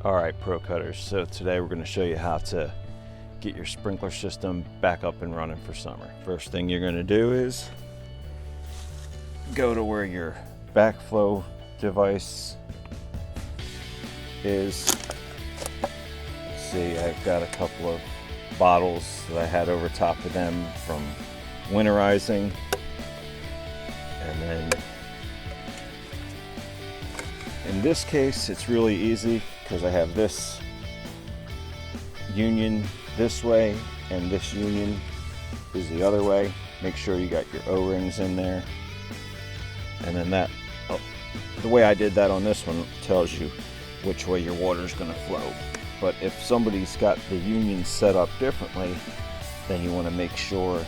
Alright, Pro Cutters, so today we're going to show you how to get your sprinkler system back up and running for summer. First thing you're going to do is go to where your backflow device is. See, I've got a couple of bottles that I had over top of them from winterizing, and then in this case it's really easy because I have this union this way and this union is the other way. Make sure you got your O-rings in there, and then the way I did that on this one tells you which way your water is going to flow. But if somebody's got the union set up differently, then you want to make sure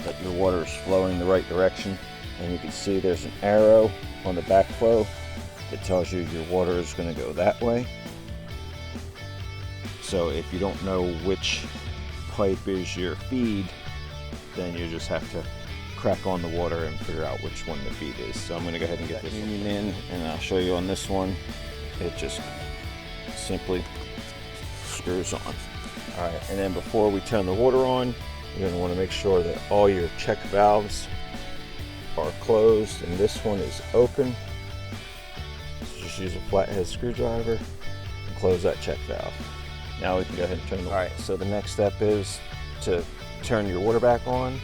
that your water is flowing the right direction. And you can see there's an arrow on the backflow that tells you your water is going to go that way. So if you don't know which pipe is your feed, then you just have to crack on the water and figure out which one the feed is. So I'm going to go ahead and get this union in, and I'll show you on this one. It just simply screws on. Alright, and then before we turn the water on, you're going to want to make sure that all your check valves are closed, and this one is open. So just use a flathead screwdriver and close that check valve. Now we can go ahead and turn it on. Alright, so the next step is to turn your water back on,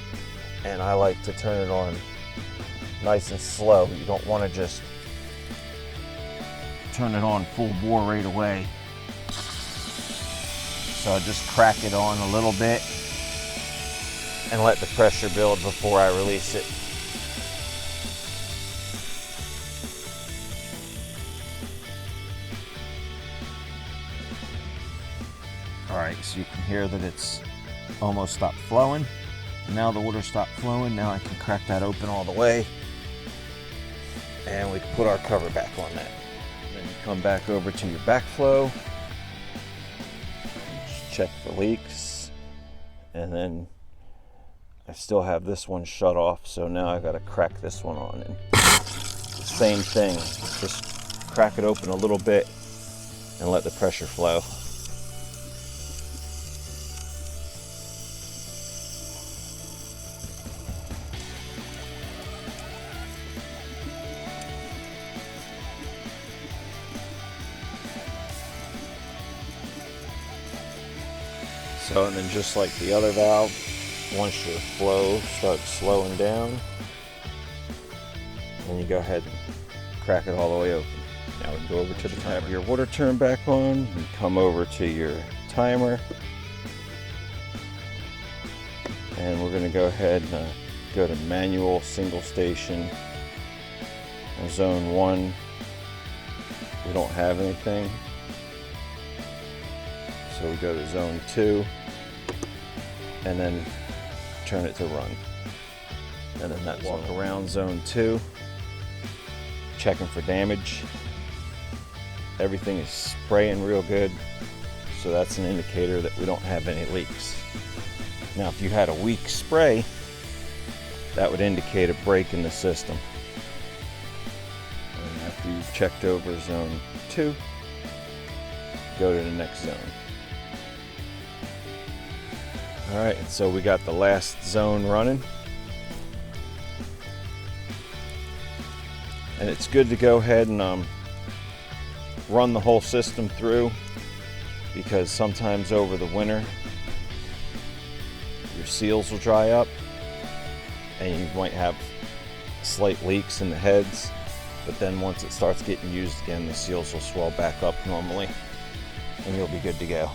and I like to turn it on nice and slow. You don't want to just turn it on full bore right away. So I just crack it on a little bit and let the pressure build before I release it. Alright, so you can hear that it's almost stopped flowing. Now the water stopped flowing. Now I can crack that open all the way, and we can put our cover back on that. Then you come back over to your backflow, check for leaks, and then I still have this one shut off, so now I got to crack this one on. And the same thing, just crack it open a little bit and let the pressure flow. So, and then just like the other valve, once your flow starts slowing down, then you go ahead and crack it all the way open. Now we can go over to the timer. Have your water turn back on, and come over to your timer, and we're going to go ahead and go to manual single station. Zone 1, we don't have anything, so we go to zone 2 and then turn it to run, and then that walk around zone 2 checking for damage. Everything is spraying real good, so that's an indicator that we don't have any leaks. Now if you had a weak spray, that would indicate a break in the system. And after you've checked over zone 2, go to the next zone. Alright, so we got the last zone running, and it's good to go ahead and run the whole system through, because sometimes over the winter your seals will dry up and you might have slight leaks in the heads, but then once it starts getting used again, the seals will swell back up normally and you'll be good to go.